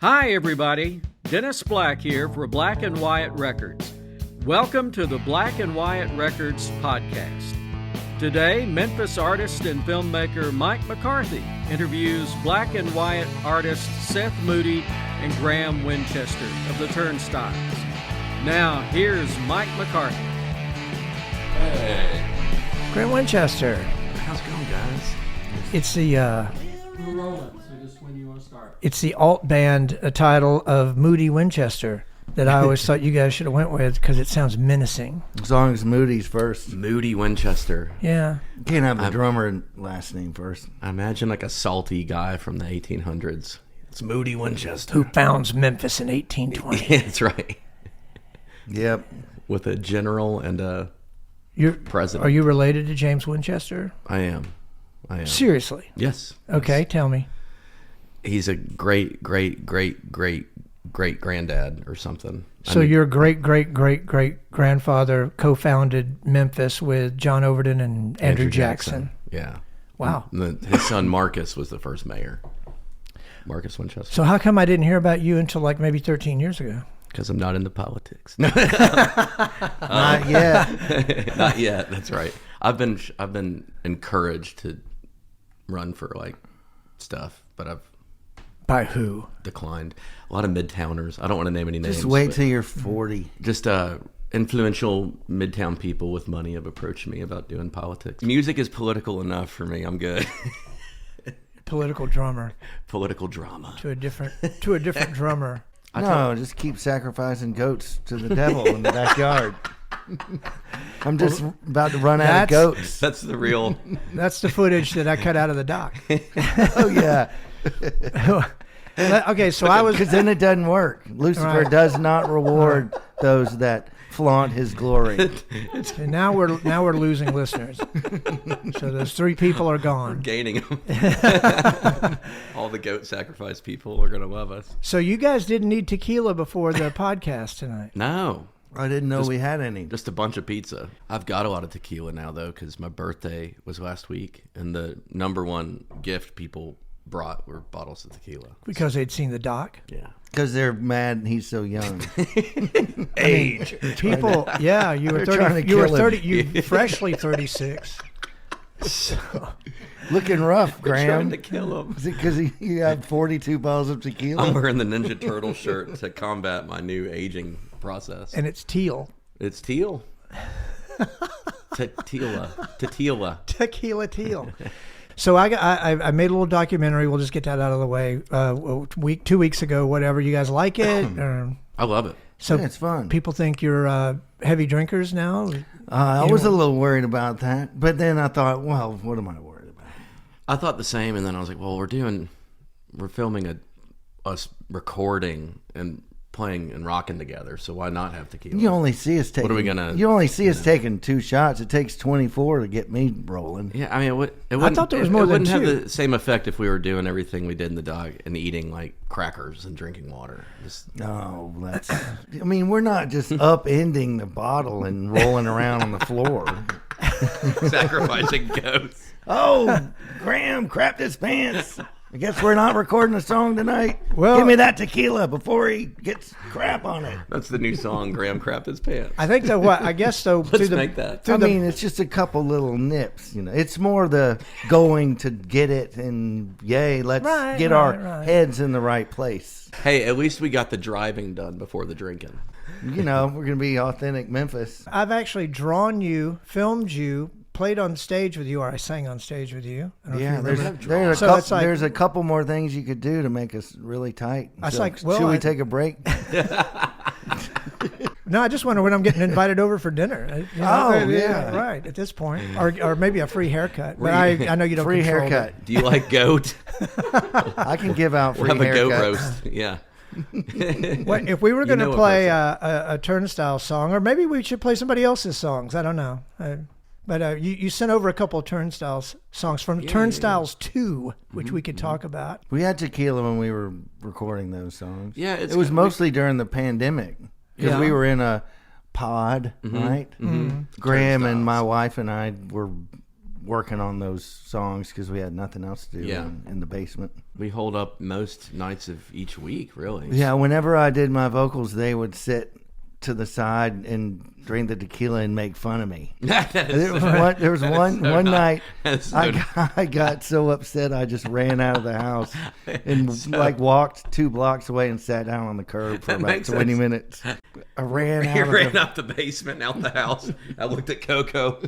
Hi, everybody. Dennis Black here for Black and Wyatt Records. Welcome to the Black and Wyatt Records podcast. Today, Memphis artist and filmmaker Mike McCarthy interviews Black and Wyatt artists Seth Moody and Graham Winchester of the Turnstyles. Now, here's Mike McCarthy. Hey. Graham Winchester. How's it going, guys? It's the We're rolling, so just when you want to start. it's the alt band title of Moody Winchester that I always thought you guys should have went with because it sounds menacing. As long as Moody's first. Moody Winchester. Yeah. You can't have the drummer last name first. I imagine like a salty guy from the 1800s. It's Moody Winchester. Who founds Memphis in 1820? Yeah, that's right. Yep. With a general and a You're president. Are you related to James Winchester? I am. Seriously? Yes. Okay, Yes. tell me. He's a great granddad or something. So your great grandfather co-founded Memphis with John Overton and Andrew Jackson. Yeah. Wow. His son Marcus was the first mayor. Marcus Winchester. So how come I didn't hear about you until like maybe 13 years ago? Because I'm not into politics. Not yet. Not yet. That's right. I've been encouraged to run for like stuff, but I've By who? declined. A lot of midtowners. I don't want to name any names. Just wait but till you're 40. just influential midtown people with money have approached me about doing politics. Music is political enough for me. I'm good. Political drummer Political drama. to a different drummer. No, just keep sacrificing goats to the devil in the backyard. I'm just about to run out of goats. That's the real. That's the footage that I cut out of the doc. Oh, yeah. Okay, so I was. Because then it doesn't work. Lucifer Right. does not reward those that flaunt his glory. And now we're losing listeners. So those three people are gone. Gaining them. All the goat sacrifice people are going to love us. So you guys didn't need tequila before the podcast tonight. No. I didn't know we had any. Just a bunch of pizza. I've got a lot of tequila now, though, because my birthday was last week, and the number one gift people brought were bottles of tequila. Because they'd seen the doc. Yeah. Because they're mad he's so young. Age. People, yeah, you were They're trying 30. to You were kill him. 30. You freshly 36. So, Looking rough, Trying Graham. to kill him. Is it because you have 42 bottles of tequila? I'm wearing the Ninja Turtle shirt to combat my new aging process. and it's teal. It's teal. Tequila. Tequila teal. So I made a little documentary. We'll just get that out of the way. 2 weeks ago, whatever. You guys like it? I love it. So Yeah, it's fun. People think you're heavy drinkers now. I was a little worried about that, but then I thought, well, what am I worried about? I thought the same, and then I was like, well, we're filming us recording and playing and rocking together, so why not have tequila? You only see us taking. What are we gonna? You only see us taking 2 shots. It takes 24 to get me rolling. Yeah, I mean, it wouldn't, thought there was more it than wouldn't have 2. the same effect if we were doing everything we did in the dog and eating like crackers and drinking water. Just No, that's. I mean, we're not just upending the bottle and rolling around on the floor. sacrificing goats. Oh, Graham crapped his pants. I guess we're not recording a song tonight. Well- Give me that tequila before he gets crap on it. That's the new song. Graham crapped his pants. I think that I guess so. Let's make that. I mean, it's just a couple little nips, you know. It's more the going to get it and yay, let's get our heads in the right place. Hey, at least we got the driving done before the drinking. You know, we're going to be authentic Memphis. I've actually drawn you, filmed you, played on stage with you, or I sang on stage with you. I don't know if Yeah, you there's remember. a So couple, it's like- there's a couple more things you could do to make us really tight. It's So, like, well, should we I- take a break? No, I just wonder when I'm getting invited over for dinner. You know, Oh, yeah. right at this point, or maybe a free haircut. But I know you don't Free control haircut. Do you like goat? I can give out free We'll have a goat haircuts. roast. Yeah. Well, if we were going know to a play person. a Turnstile song, or maybe we should play somebody else's songs. I don't know. But you sent over a couple of Turnstiles songs from Turnstiles 2, which we could talk about. We had tequila when we were recording those songs. Yeah, it was mostly during the pandemic because Yeah. we were in a pod, right? Mm-hmm. Graham and my wife and I were working on those songs because we had nothing else to do in the basement. We hold up most nights of each week, really. Yeah, whenever I did my vocals, they would sit to the side and drink the tequila and make fun of me. There was one night I got so upset I just ran out of the house and walked 2 blocks away and sat down on the curb for about 20 minutes. I ran out the basement, out the house. I looked at Coco,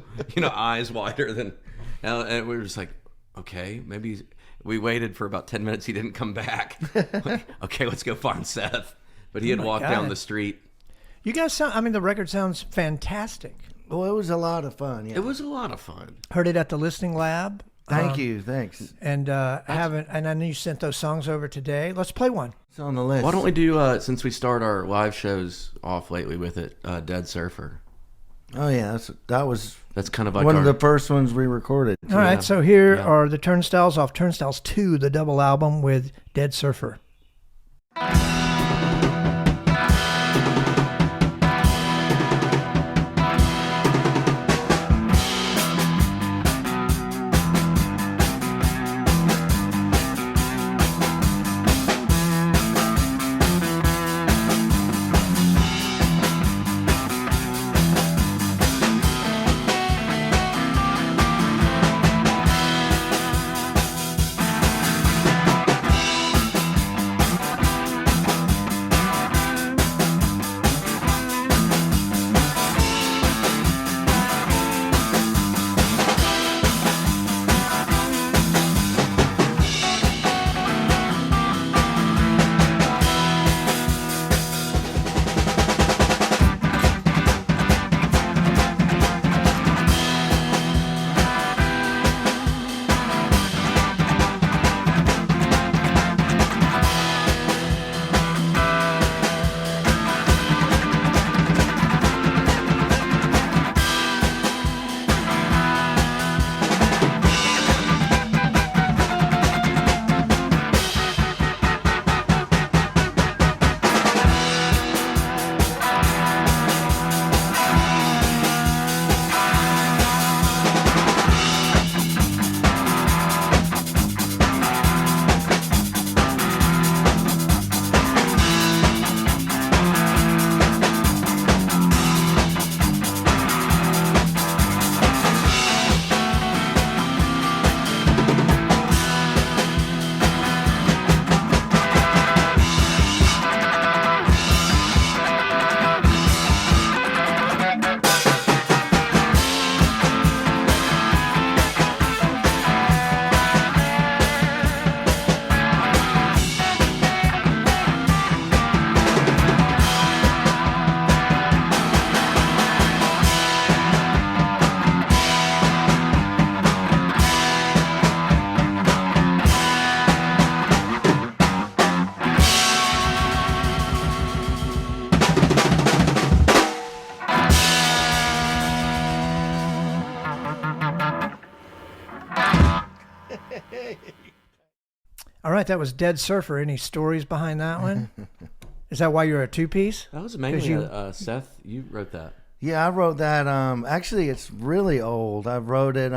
eyes wider than, and we were just like, okay, maybe. We waited for about 10 minutes. He didn't come back. Okay, let's go find Seth. But he had walked down the street. You guys sound, the record sounds fantastic. Well, it was a lot of fun. Yeah. It was a lot of fun. Heard it at the listening lab. Thank you. Thanks. And and I know you sent those songs over today. Let's play one. It's on the list. Why don't we do, since we start our live shows off lately with it, Dead Surfer. Oh, yeah. That's kind of like one of the first ones we recorded. All right. So here are the Turnstiles off Turnstiles 2, the double album with Dead Surfer. All right, that was Dead Surfer. Any stories behind that one? Is that why you're a two-piece? That was mainly Seth. You wrote that. Yeah, I wrote that. Actually, it's really old. I wrote it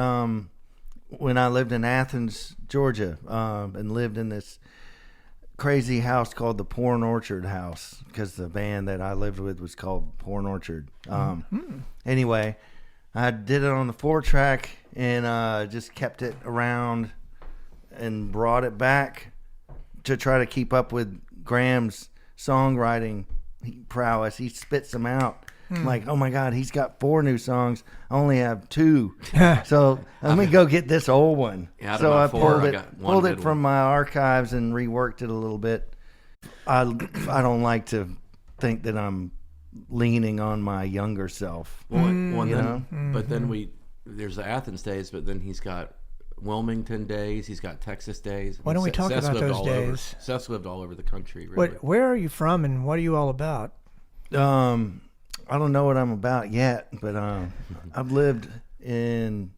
when I lived in Athens, Georgia, and lived in this crazy house called the Porn Orchard House because the band that I lived with was called Porn Orchard. Anyway, I did it on the 4-track and just kept it around and brought it back to try to keep up with Graham's songwriting prowess. He spits them out. I'm like, oh my God, he's got 4 new songs. I only have 2. So let me go get this old one. Yeah, so I pulled it from my archives and reworked it a little bit. I don't like to think that I'm leaning on my younger self. But then there's the Athens days, but then he's got Wilmington days. He's got Texas days. Why don't we talk about those days? Seth's lived all over the country. Really. Where are you from, and what are you all about? I don't know what I'm about yet, but I've lived in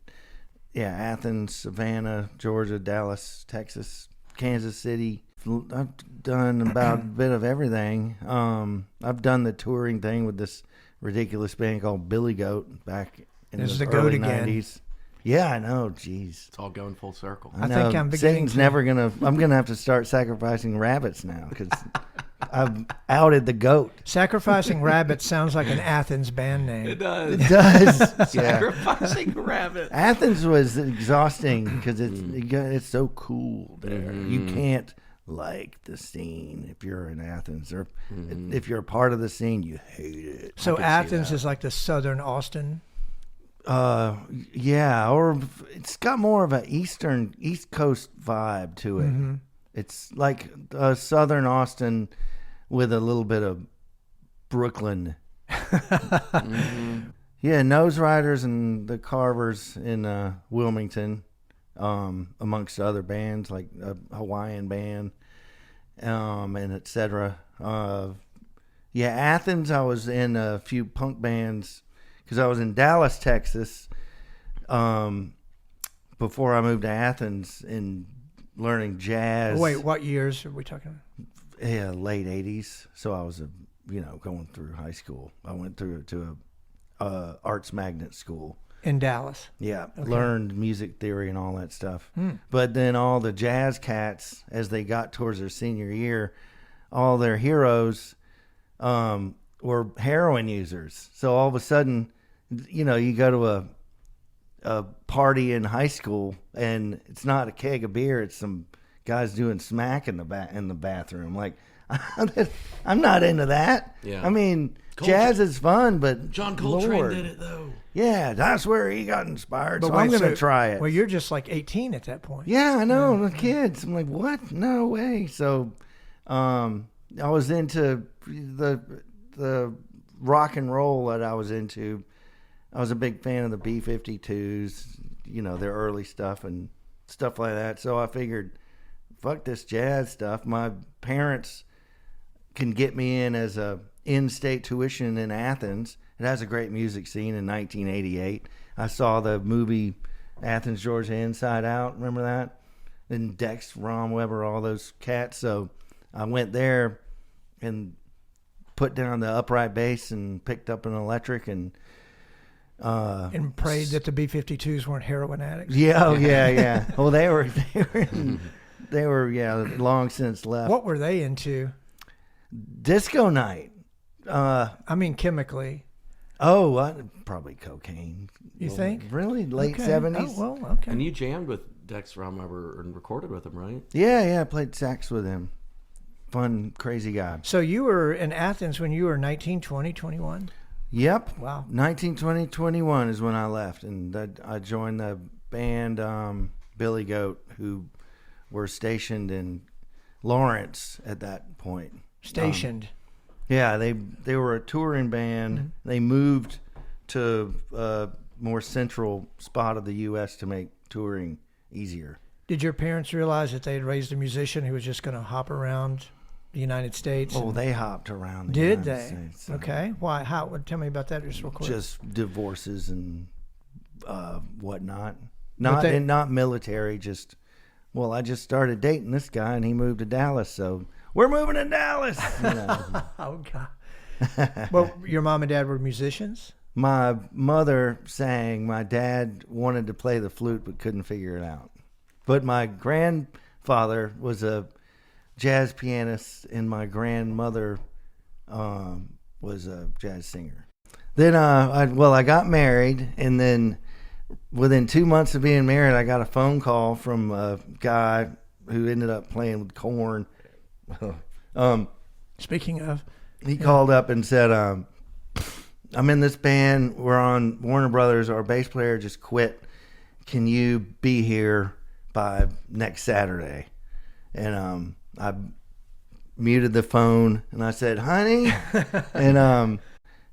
Athens, Savannah, Georgia, Dallas, Texas, Kansas City. I've done about a bit of everything. I've done the touring thing with this ridiculous band called Billy Goat back in the early 90s. Yeah, I know. Jeez. It's all going full circle. I think I'm beginning Satan's to- never gonna. I'm gonna have to start sacrificing rabbits now because I've outed the goat. Sacrificing rabbits sounds like an Athens band name. It does. It does. Yeah. Sacrificing rabbit. Athens was exhausting because it's so cool there. You can't like the scene if you're in Athens, or if you're a part of the scene, you hate it. So can see Athens that. is like the southern Austin. Yeah, or it's got more of an East Coast vibe to it. It's like southern Austin with a little bit of Brooklyn. Yeah, Nose Riders and the Carvers in Wilmington, amongst other bands like a Hawaiian band, and etc. Yeah, Athens, I was in a few punk bands because I was in Dallas, Texas, before I moved to Athens and learning jazz. Wait, what years are we talking about? Yeah, late 80s. So I was, going through high school. I went through to a arts magnet school. In Dallas. Yeah, learned music theory and all that stuff. But then all the jazz cats, as they got towards their senior year, all their heroes were heroin users. So all of a sudden, you go to a party in high school and it's not a keg of beer, it's some guys doing smack in the bathroom. Like, I'm not into that. Yeah. I mean, jazz is fun, but John Coltrane Lord. did it though. Yeah, that's where he got inspired. But So I'm wait, going to try it. Well, you're just like 18 at that point. Yeah, I know. The kids. I'm like, what? No way. So, I was into the rock and roll that I was into. I was a big fan of the B-52s, their early stuff and stuff like that. So I figured, fuck this jazz stuff. My parents can get me in as a in-state tuition in Athens. It has a great music scene in 1988. I saw the movie Athens, Georgia, Inside Out. Remember that? And Dex, Ron Weber, all those cats. So I went there and put down the upright bass and picked up an electric and prayed that the B-52s weren't heroin addicts. yeah. Well, they were long since left. What were they into? Disco night. I mean, chemically. Probably cocaine. You think? Really? Late Okay. 70s? Oh, well, okay. And you jammed with Dex Romweber and recorded with him, right? Yeah, I played sax with him. Fun, crazy guy. So you were in Athens when you were 19, 20, 21? Yep. Wow. 19, 20, 21 is when I left. And I joined the band Billy Goat, who were stationed in Lawrence at that point. Stationed. Yeah, they were a touring band. Mm-hmm. They moved to a more central spot of the U.S. to make touring easier. Did your parents realize that they had raised a musician who was just going to hop around the United States? Oh, they hopped around the Did United they? States. Okay. Why? How? Tell me about that just real quick. Just divorces and whatnot. But Not military, just, I just started dating this guy and he moved to Dallas, so we're moving to Dallas. Oh, God. Well, your mom and dad were musicians? My mother sang. My dad wanted to play the flute but couldn't figure it out. But my grandfather was a jazz pianist and my grandmother was a jazz singer. Then I got married, and then within 2 months of being married, I got a phone call from a guy who ended up playing with Korn. Speaking of, He called up and said, I'm in this band. We're on Warner Brothers. Our bass player just quit. Can you be here by next Saturday? And I muted the phone and I said, honey. And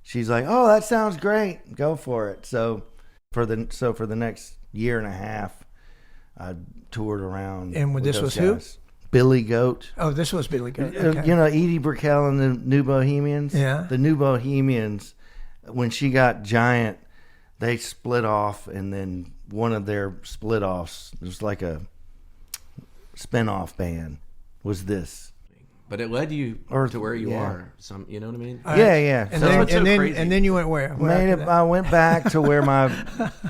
she's like, oh, that sounds great. Go for it. So for the next year and a half, I toured around. And with this those was who? guys. Billy Goat. oh, this was Billy Goat. Okay. You know Edie Brickell and the New Bohemians? Yeah. The New Bohemians, when she got giant, they split off, and then one of their split offs, it was like a spin-off band, was this. But it led you to where you are. You know what I mean? Yeah. And, So then you went where? I went back to where my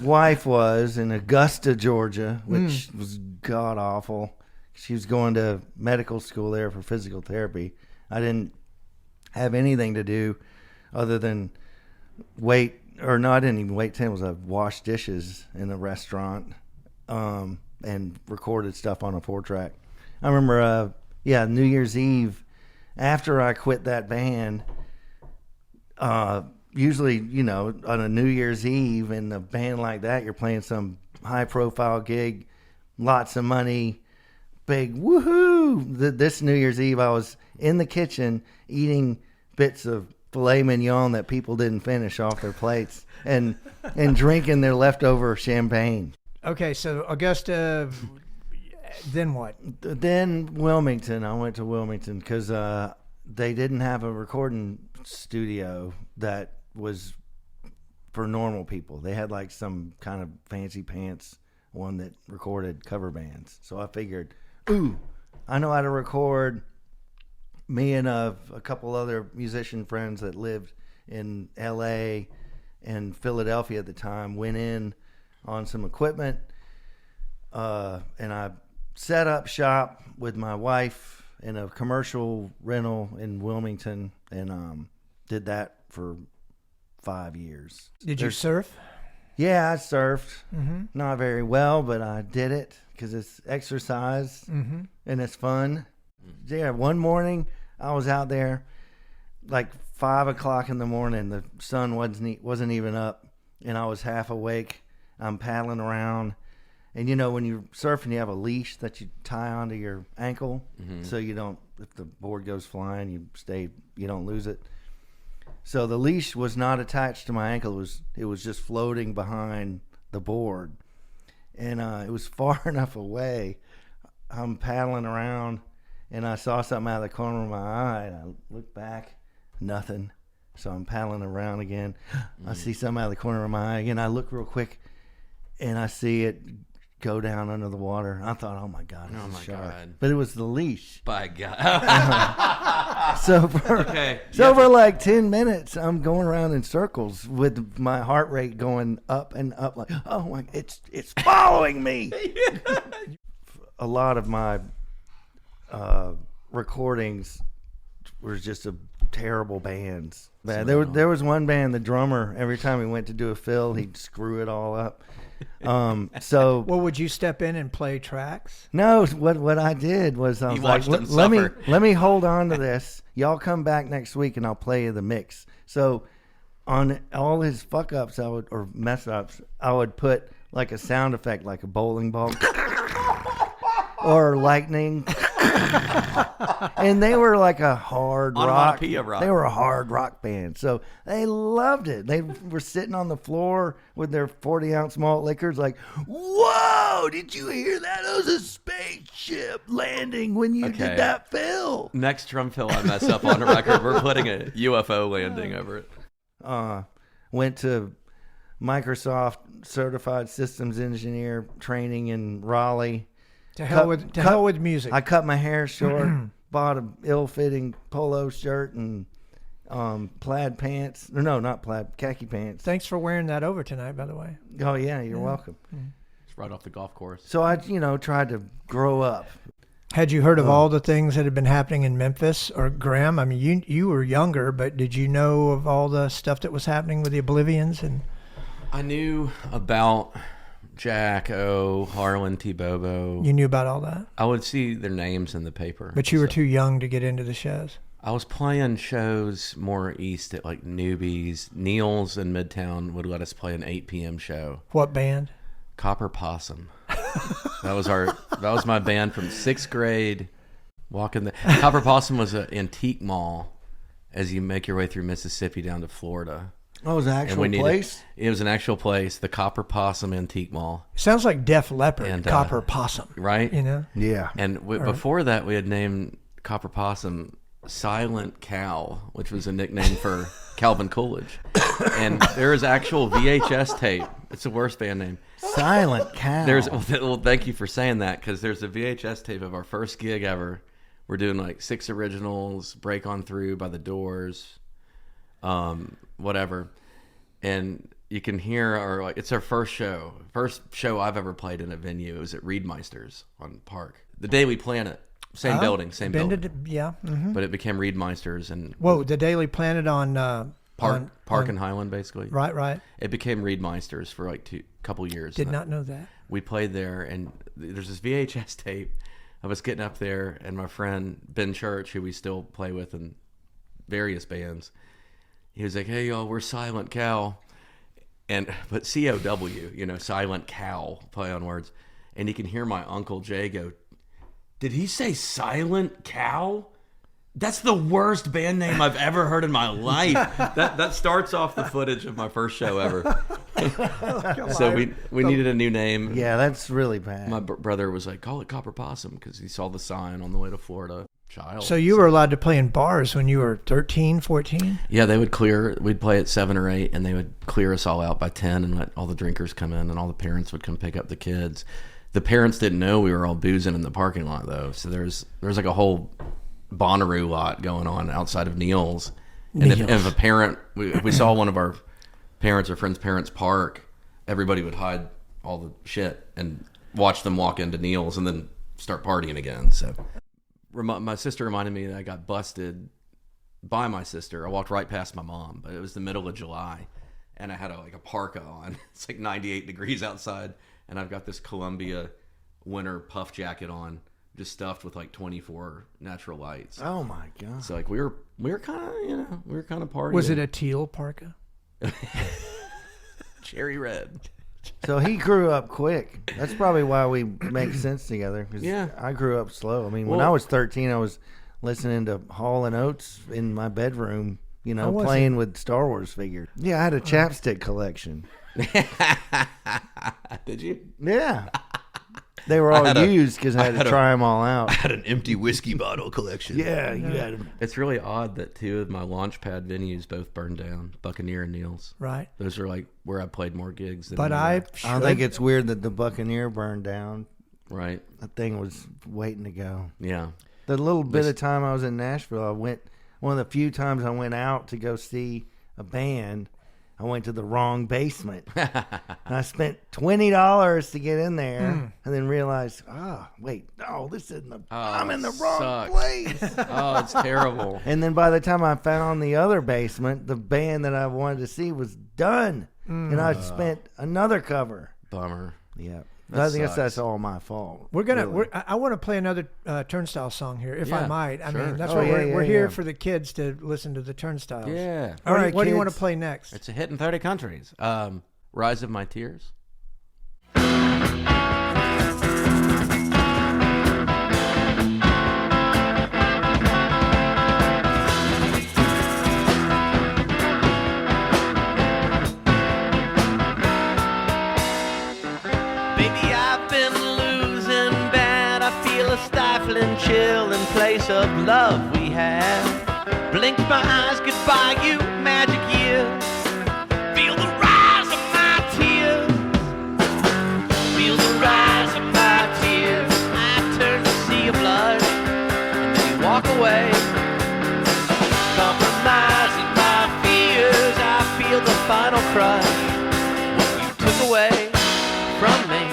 wife was in Augusta, Georgia, which was god awful. She was going to medical school there for physical therapy. I didn't have anything to do other than wait, or no, I didn't even wait tables. I washed dishes in a restaurant and recorded stuff on a 4-track. I remember, New Year's Eve, after I quit that band, usually, on a New Year's Eve in a band like that, you're playing some high-profile gig, lots of money, big woohoo. This New Year's Eve, I was in the kitchen eating bits of filet mignon that people didn't finish off their plates and drinking their leftover champagne. Okay, so Augusta, then what? Then Wilmington. I went to Wilmington because they didn't have a recording studio that was for normal people. They had like some kind of fancy pants one that recorded cover bands. So I figured, I know how to record. Me and a couple other musician friends that lived in L.A. and Philadelphia at the time went in on some equipment, and I set up shop with my wife in a commercial rental in Wilmington, and did that for 5 years. Did you surf? Yeah, I surfed. Not very well, but I did it because it's exercise and it's fun. Yeah, one morning I was out there like 5 o'clock in the morning. The sun wasn't even up, and I was half awake. I'm paddling around, and when you're surfing, you have a leash that you tie onto your ankle, so you don't. If the board goes flying, you don't lose it. So the leash was not attached to my ankle. It was just floating behind the board, and it was far enough away. I'm paddling around, and I saw something out of the corner of my eye, and I looked back, nothing. So I'm paddling around again. I see something out of the corner of my eye again. I look real quick, and I see it go down under the water. I thought, oh my God, it's a shark. God. But it was the leash. By God. So for like 10 minutes, I'm going around in circles with my heart rate going up and up, like, oh my, it's following me. A lot of my recordings were just terrible bands. Man, there was one band, the drummer, every time he went to do a fill, he'd screw it all up. So well, would you step in and play tracks? No, what I did was I was like, let me hold on to this. Y'all come back next week and I'll play you the mix. So on all his fuck ups or mess ups, I would put like a sound effect, like a bowling ball or lightning. And they were like a hard rock. They were a hard rock band. So they loved it. They were sitting on the floor with their 40-ounce malt liquors like, whoa, did you hear that? It was a spaceship landing when you did that fill. Next drum fill I mess up on a record, we're putting a UFO landing over it. Went to Microsoft Certified Systems Engineer training in Raleigh. To hell with music. I cut my hair short, bought a ill-fitting polo shirt and plaid pants. No, not plaid, khaki pants. Thanks for wearing that over tonight, by the way. Oh, yeah, you're welcome. It's right off the golf course. So I, tried to grow up. Had you heard of all the things that had been happening in Memphis? Or Graham, I mean, you were younger, but did you know of all the stuff that was happening with the Oblivians? And I knew about Jack O, Harlan T. Bobo. You knew about all that? I would see their names in the paper. But you were too young to get into the shows? I was playing shows more east at like Newbies. Neil's in Midtown would let us play an 8 p.m. show. What band? Copper Possum. That was my band from 6th grade. Copper Possum was an antique mall as you make your way through Mississippi down to Florida. Oh, it was an actual place? It was an actual place, the Copper Possum Antique Mall. Sounds like Def Leppard, and, Copper Possum. Right? Yeah. And before that, we had named Copper Possum Silent Cow, which was a nickname for Calvin Coolidge. And there is actual VHS tape. It's the worst band name. Silent Cow. Well, thank you for saying that, because there's a VHS tape of our first gig ever We're doing like 6 originals, Break On Through by the Doors, whatever. And you can hear it's our first show I've ever played in a venue. It was at Reedmeister's on Park. The Daily Planet, same building. Yeah. Mm-hmm. But it became Reedmeister's and the Daily Planet on Park and Highland, basically. Right. It became Reedmeister's for like couple years. Did not know that. We played there, and there's this VHS tape of us getting up there, and my friend Ben Church, who we still play with in various bands, he was like, "Hey y'all, we're Silent Cow," but COW, Silent Cow, play on words, and you can hear my Uncle Jay go, "Did he say Silent Cow? That's the worst band name I've ever heard in my life." That starts off the footage of my first show ever. So we needed a new name. Yeah, that's really bad. My brother was like, "Call it Copper Possum," because he saw the sign on the way to Florida. So you were allowed to play in bars when you were 13, 14? Yeah, we'd play at 7 or 8, and they would clear us all out by 10 and let all the drinkers come in, and all the parents would come pick up the kids. The parents didn't know we were all boozing in the parking lot, though. So there's like a whole Bonnaroo lot going on outside of Neil's. And if a parent, if we saw one of our parents or friends' parents park, everybody would hide all the shit and watch them walk into Neil's and then start partying again. So my sister reminded me that I got busted by my sister. I walked right past my mom, but it was the middle of July, and I had a parka on. It's like 98 degrees outside, and Of got this Columbia winter puff jacket on, just stuffed with like 24 natural lights. Oh my god! So like we were kind of partying. Was it a teal parka? Cherry red. So he grew up quick. That's probably why we make sense together. 'Cause yeah, I grew up slow. I mean, when I was 13, I was listening to Hall and Oates in my bedroom. Playing with Star Wars figures. Yeah, I had a chapstick collection. Did you? Yeah. They were all used because I had to try them all out. I had an empty whiskey bottle collection. Yeah, you had them. It's really odd that 2 of my Launchpad venues both burned down, Buccaneer and Neil's. Right. Those are like where I played more gigs than But I think it's weird that the Buccaneer burned down. Right. That thing was waiting to go. Yeah. The little bit of time I was in Nashville, one of the few times I went out to go see a band, I went to the wrong basement. And I spent $20 to get in there and then realized, this isn't I'm in the wrong place. Oh, it's terrible. And then by the time I found the other basement, the band that I wanted to see was done. And I spent another cover. Bummer. Yeah. I guess that's all my fault. I want to play another Turnstile song here, if I might. I mean, that's we're here for the kids to listen to the Turnstiles. Yeah. All right. What do you want to play next? It's a hit in 30 countries. Rise of My Tears. Chill in place of love we had. Blinked my eyes goodbye, you magic years. Feel the rise of my tears. Feel the rise of my tears. I turn to sea of blood, and then you walk away. Compromising my fears, I feel the final crush. What you took away from me.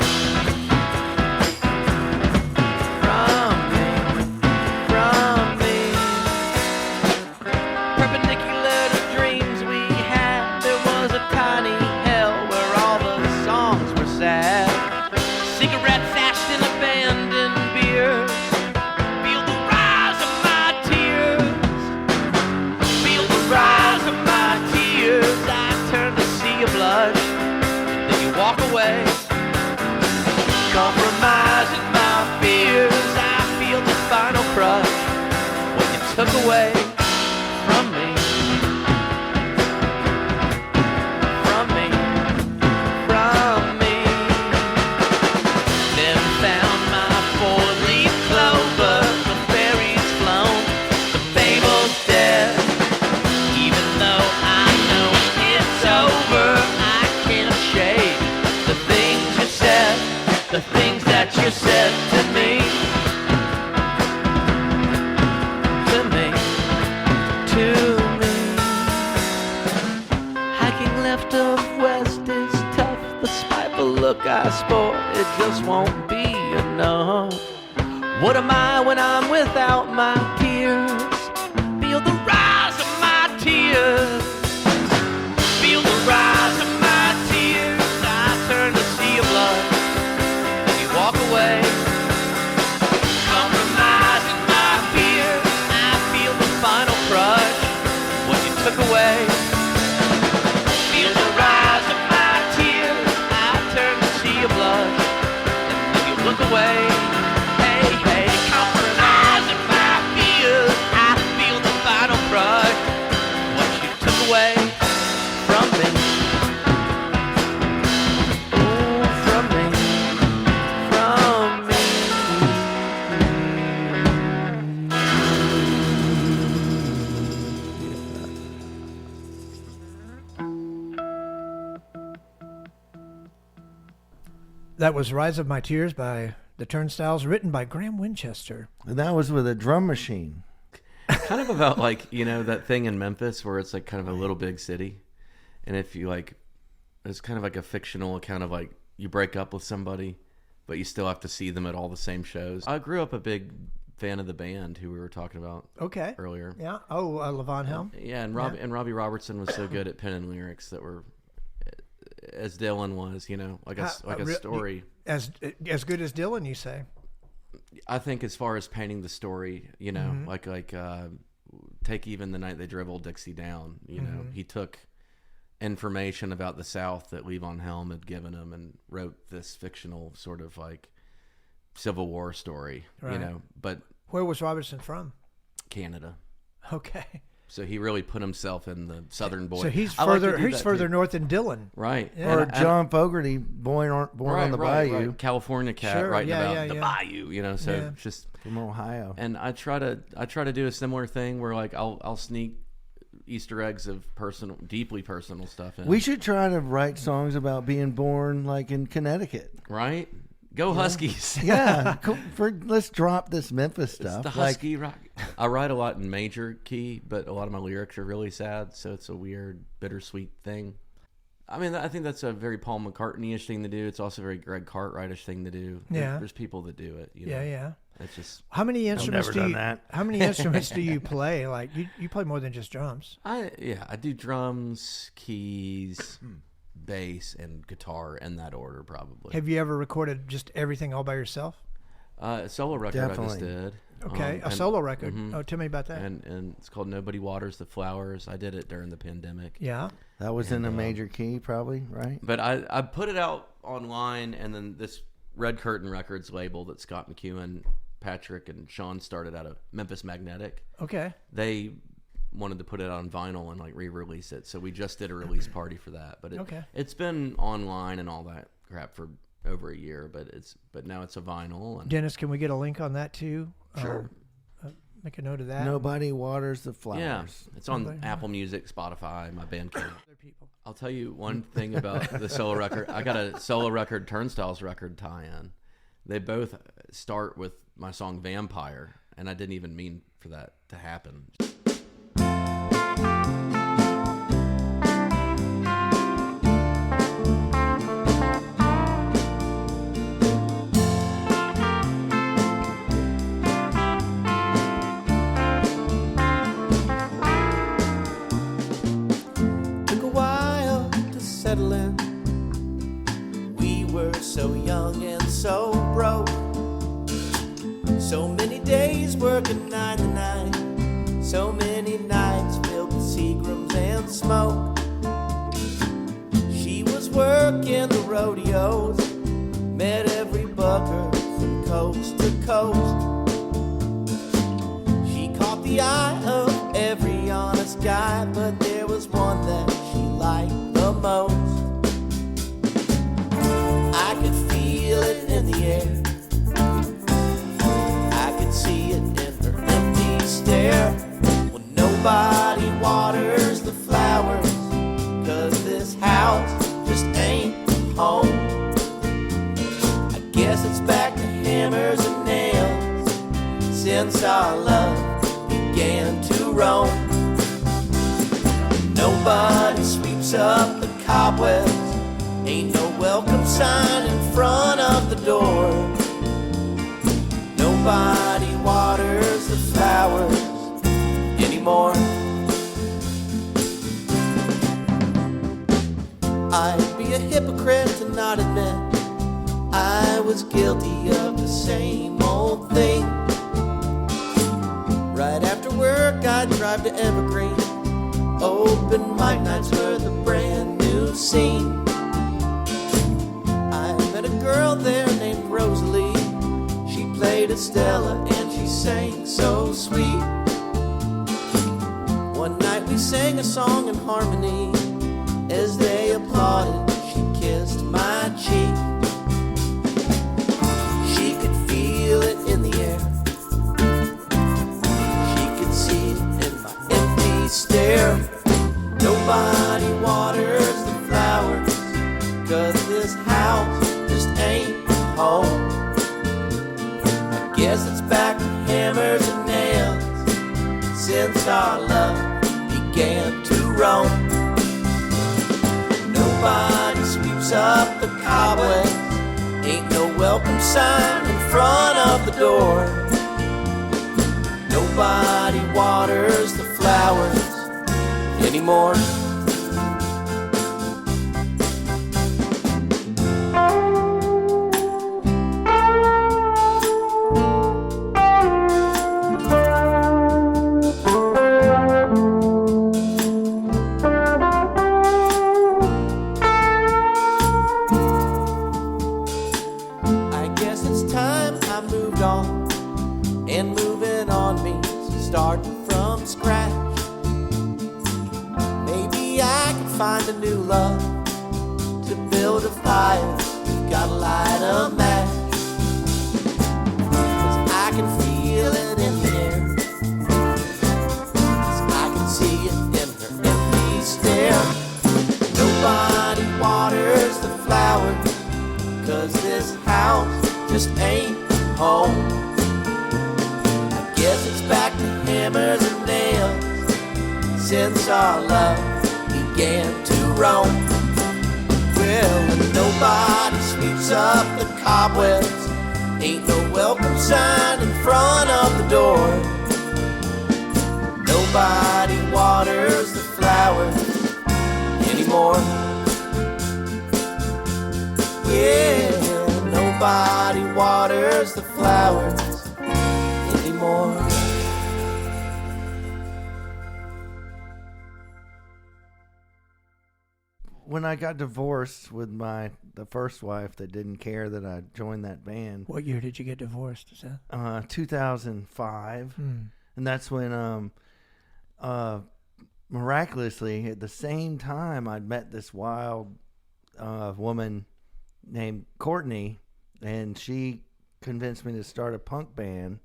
Compromising my fears, I feel the final crush. What you took away from me. From me. From me. Then found my four-leaf clover. The fairies flown, the fable's dead. Even though I know it's over, I can't shake the things you said. The things that you said to me. look I sport, it just won't be enough. What am I when I'm without my peers? Feel the rise of my tears. Feel the rise of my tears. I turn to sea of blood and you walk away. Compromising my fears. I feel the final crush, what you took away. Feel the rise of my tears. I turn to sea of blood and then you look away. Hey, hey, compromising my fears. I feel the final crush, what you took away from me. Oh, from me, from me. That was Rise of My Tears by the Turnstiles, written by Graham Winchester. And that was with a drum machine. Kind of about like, you know, that thing in Memphis where it's like kind of a little big city. And if you like, it's kind of like a fictional account of like you break up with somebody, but you still have to see them at all the same shows. I grew up a big fan of the band who we were talking about Okay. earlier. Yeah. Oh, Levon Helm. Yeah, and Robbie Robertson was so good at penning lyrics that were, as Dylan was, you know, like a story. As good as Dylan, you say? I think as far as painting the story, you know, like take even The Night They Drove Old Dixie Down, you know, he took information about the South that Levon Helm had given him and wrote this fictional sort of like Civil War story, you know, but Where was Robertson from? Canada. Okay. So he really put himself in the Southern boy. So he's I like to further do that further too. north than Dylan. Right. Yeah. Or John Fogerty, born on the bayou. Right. California cat Sure, writing yeah, about yeah, the yeah. bayou, you know, so Yeah. just From Ohio. and I try to do a similar thing where like I'll sneak Easter eggs of deeply personal stuff in. We should try to write songs about being born like in Connecticut. Right? Go Huskies. Yeah, let's drop this Memphis It's stuff. the Husky rock. I write a lot in major key, but a lot of my lyrics are really sad, so it's a weird, bittersweet thing. I mean, I think that's a very Paul McCartney-ish thing to do. It's also a very Greg Cartwright-ish thing to do. Yeah. There's people that do it. You know? Yeah, yeah. It's just How many instruments never do you? done that. How many instruments do you play? Like you play more than just drums. I do drums, keys, bass, and guitar in that order probably. Have you ever recorded just everything all by yourself? A solo record I Definitely. just did. Okay, a and- solo record. Oh, tell me about that. and it's called Nobody Waters the Flowers. I did it during the pandemic. Yeah. That was in a major key, probably, right? But I put it out online, and then this Red Curtain Records label that Scott McEwen, Patrick, and Sean started out of Memphis Magnetic. Okay. They wanted to put it on vinyl and like re-release it, so we just did a release party for that. But it's been online and all that crap for over a year, but now it's a vinyl. And Dennis, can we get a link on that too? Sure. Make a note of that. Nobody waters the flowers. Yeah, it's on Nobody- Apple Music, Spotify, my Bandcamp. Other people. I'll tell you one thing about the solo record. I got a solo record, Turnstiles record tie-in. They both start with my song Vampire, and I didn't even mean for that to happen. Took a while to settle in. We were so young and so broke. So many days working 9 to 9. So many nights filled with Seagrams and smoke. She was working the rodeos. Met every bucker from coast to coast. She caught the eye of every honest guy, but there was one that she liked the most. I could feel it in the air. I could see it in her empty stare. When nobody waters the flowers, 'cause this house just ain't home. I guess it's back to hammers and nails since our love began to roam. Nobody sweeps up the cobwebs, ain't nobody welcome sign in front of the door. Nobody waters the flowers anymore. I'd be a hypocrite to not admit I was guilty of the same old thing. Right after work I'd drive to Evergreen. Open mic nights were the brand new scene. I met a girl there named Rosalie. She played Estella and she sang so sweet. One night we sang a song in harmony. As they applauded, she kissed my cheek. She could feel it in the air. She could see it in my empty stare. Nobody waters the flowers, 'cause this house just ain't home. I guess it's back to hammers and nails since our love began to roam. Nobody sweeps up the cobwebs. Ain't no welcome sign in front of the door. Nobody waters the flowers anymore. Find a new love to build a fire. You gotta light a match, 'cause I can feel it in the air. 'Cause I can see it in her empty stare. Nobody waters the flowers, 'cause this house just ain't home. I guess it's back to hammers and nails since our love began to roam. Well, when nobody sweeps up the cobwebs, ain't no welcome sign in front of the door. Nobody waters the flowers anymore. Yeah, nobody waters the flowers anymore. When I got divorced with the first wife that didn't care that I joined that band. What year did you get divorced? Is that 2005, and that's when miraculously at the same time I'd met this wild woman named Courtney, and she convinced me to start a punk band,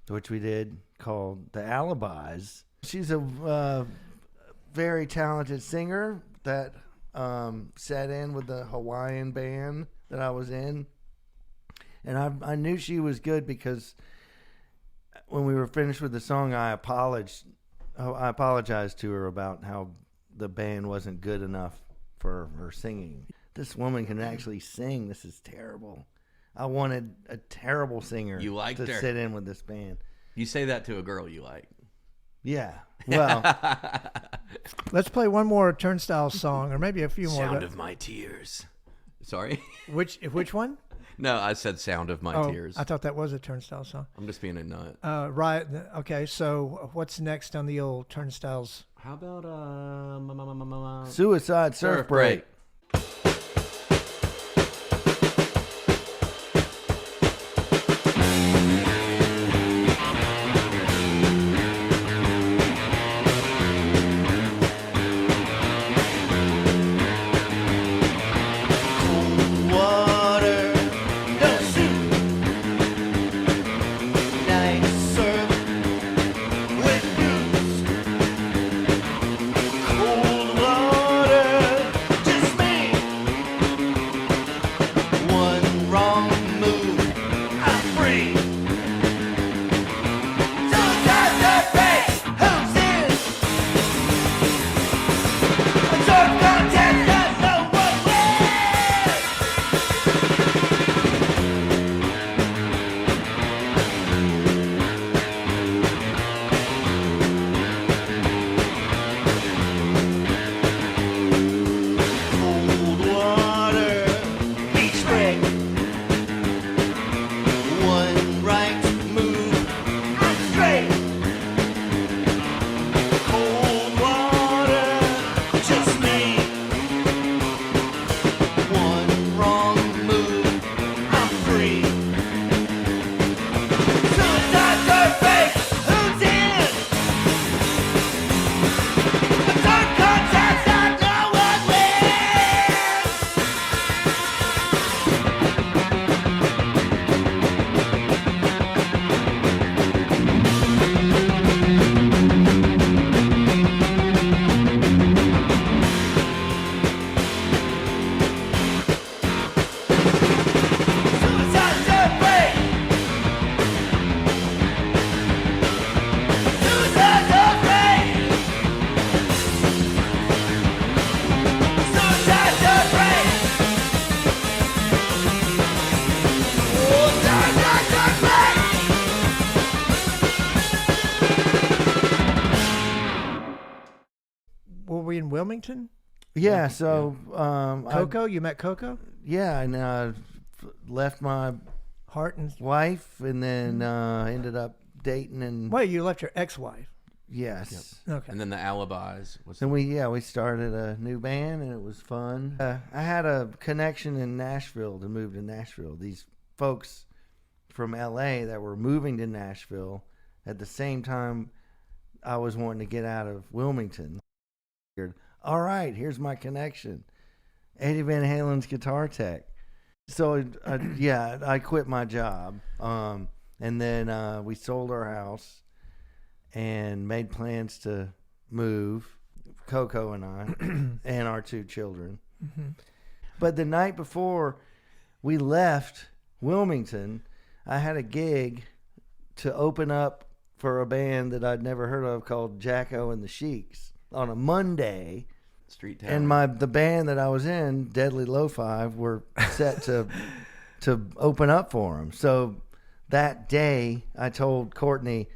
which we did, called the Alibis. She's a very talented singer that sat in with the Hawaiian band that I was in, and I knew she was good because when we were finished with the song, I apologized to her about how the band wasn't good enough for her singing. This woman can actually sing. This is terrible. I wanted a terrible singer to sit in with this band. You say that to a girl you like. Yeah. Well, let's play one more Turnstiles song, or maybe a few more. Sound of my tears. Sorry? Which one? No, I said Sound of My Tears. I thought that was a Turnstile song. I'm just being a nut. Right. Okay, so what's next on the old Turnstiles? How about Suicide Surf Break. Just we in Wilmington? Yeah. So Coco, you met Coco? and left my Heart and wife, and then ended up dating and wait, you left your ex-wife? yes. Okay. And then the Alibis. And we started a new band, and it was fun. I had a connection in Nashville to move to Nashville. These folks from LA that were moving to Nashville at the same time I was wanting to get out of Wilmington. All right, here's my connection. Eddie Van Halen's guitar tech. So I quit my job, and then we sold our house and made plans to move, Coco and I, and our 2 children. Mm-hmm. But the night before we left Wilmington, I had a gig to open up for a band that I'd never heard of called Jack O and the Sheiks on a Monday. Street Town. And the band that I was in, Deadly Lo-Fi, were set to open up for them. So that day, I told Courtney,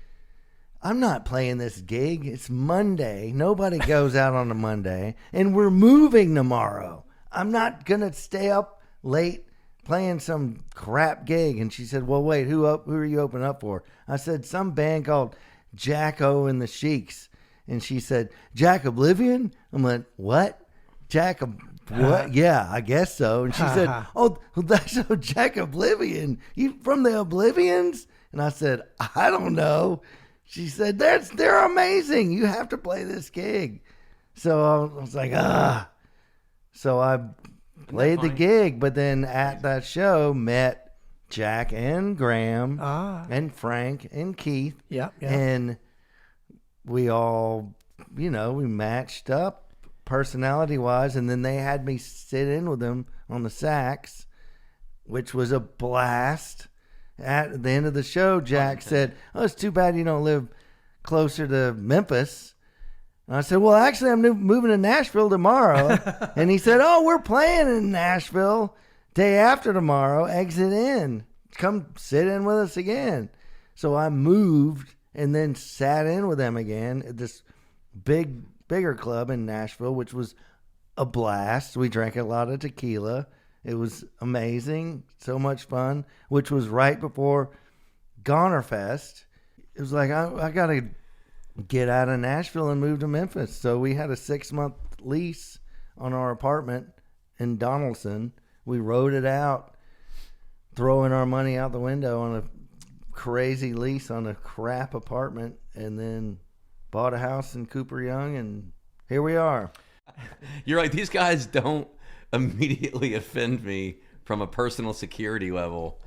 I'm not playing this gig. It's Monday. Nobody goes out on a Monday. And we're moving tomorrow. I'm not going to stay up late playing some crap gig. And she said, well, wait, who are you opening up for? I said, some band called Jack O and the Sheiks. And she said, Jack Oblivion? I'm like, what? What? Yeah, I guess so. And she said, oh, that's Jack Oblivion. You from the Oblivions? And I said, I don't know. She said, they're amazing. You have to play this gig. So I was like, So I played the gig, but then at that show met Jack and Graham and Frank and Keith. Yeah. And we all, we matched up personality-wise, and then they had me sit in with them on the sax, which was a blast. At the end of the show, Jack said, oh, it's too bad you don't live closer to Memphis. And I said, well, actually, I'm moving to Nashville tomorrow. And he said, oh, we're playing in Nashville day after tomorrow. Exit in. Come sit in with us again. So I moved and then sat in with them again at this bigger club in Nashville, which was a blast. We drank a lot of tequila. It was amazing. So much fun, which was right before Goner Fest. It was like, I got to get out of Nashville and move to Memphis. So we had a 6-month lease on our apartment in Donaldson. We rode it out, throwing our money out the window on a crazy lease on a crap apartment, and then bought a house in Cooper Young, and here we are. You're like, these guys don't immediately offend me from a personal security level.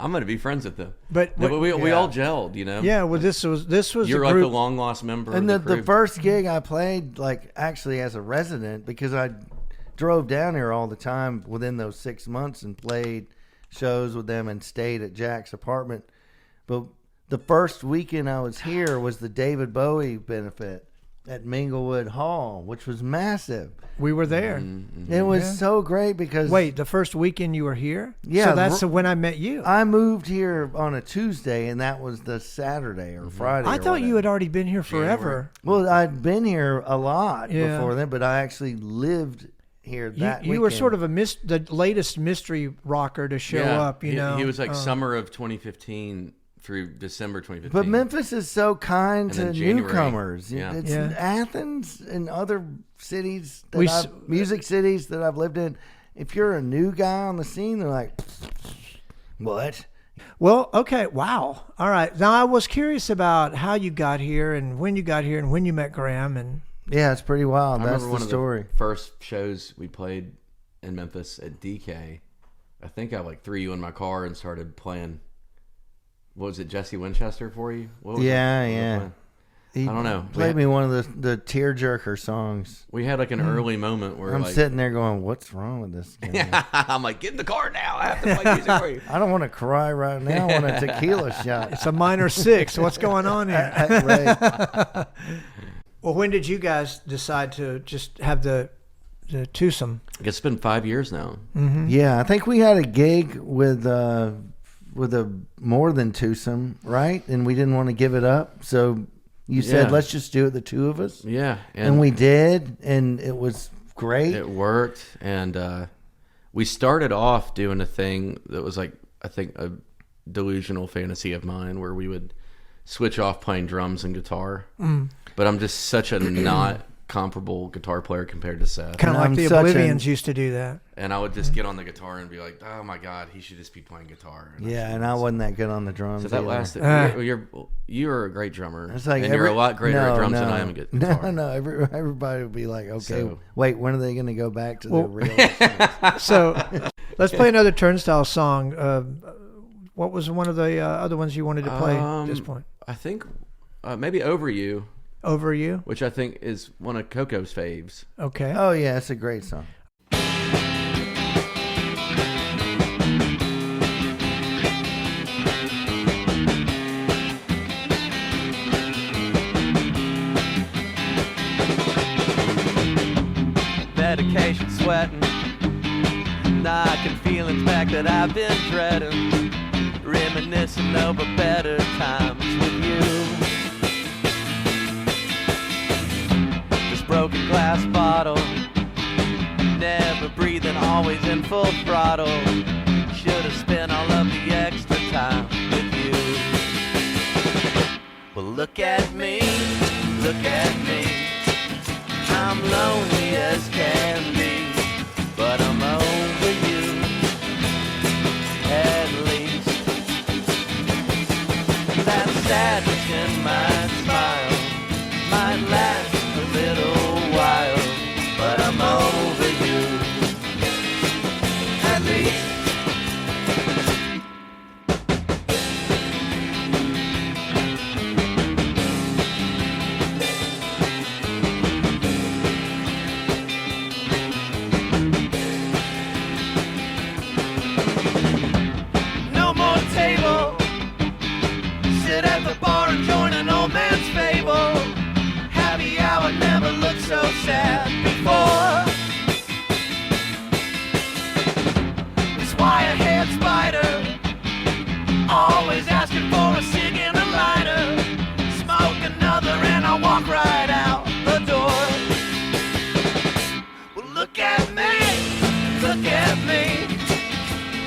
I'm going to be friends with them. But we all gelled, Yeah, well, this was You're a like group. the long lost member. And of the first gig I played, like actually as a resident, because I drove down here all the time within those 6 months and played shows with them and stayed at Jack's apartment. But the first weekend I was here was the David Bowie benefit at Minglewood Hall, which was massive. We were there. Mm-hmm. It was so great because... Wait, the first weekend you were here? Yeah. So that's when I met you. I moved here on a Tuesday, and that was the Saturday or Friday. I thought you had already been here forever. Well, I'd been here a lot before then, but I actually lived here that You were sort of the latest mystery rocker to show up, you know. He was like summer of 2015 through December 2015. But Memphis is so kind to January. newcomers. Yeah. It's Yeah. Athens and other cities, music cities that I've lived in. If you're a new guy on the scene, they're like, what? Well, okay, wow. All right. Now, I was curious about how you got here and when you got here and when you met Graham. And Yeah, it's pretty wild. I That's remember the one story. of the first shows we played in Memphis at DK. I think I threw you in my car and started playing. What was it, Jesse Winchester for you? What was Yeah. He I don't know. Played me one of the tearjerker songs. We had like an early moment where I'm sitting there going, what's wrong with this guy? I'm like, get in the car now. I have to play music for you. I don't want to cry right now. I want a tequila shot. it's a minor 6. What's going on here? Right. Well, when did you guys decide to just have the twosome? It's been 5 years now. Yeah, I think we had a gig with a more than twosome, right? And we didn't want to give it up, so You said, Yeah. let's just do it, the two of us. Yeah, And we did, and it was great. It worked, and we started off doing a thing that was like, I think, a delusional fantasy of mine, where we would switch off playing drums and guitar. But I'm just such a not comparable guitar player compared to Seth. Kind of like I'm the such Oblivians used to do that. And I would just get on the guitar and be like, "Oh my God, he should just be playing guitar." And I wasn't that good on the drums. So that either. lasted. You're a great drummer, It's like and you're a lot greater at drums than I am at guitar. No. Everybody would be like, okay, So- wait, when are they going to go back to the real instruments? So let's play another Turnstile song. What was one of the other ones you wanted to play at this point? I think maybe "Over You," Over You? which I think is one of Coco's faves. Okay. Oh, yeah, it's a great song. Medication sweating, knocking feelings back that I've been dreading, reminiscing over better times with you. This broken glass bottle, never breathing, always in full throttle. Should have spent all of the extra time with you. Well, look at me, look at me. I'm lonely as can be, but I'm over you, at least. That sadness in my smile might last a little while, but I'm over you, at least. No more table. Sit at the bar and join an old man's fable. Happy hour never looked so sad before. This wire-haired spider, always asking for a cig and a lighter. Smoke another and I'll walk right out the door. Well, look at me, look at me.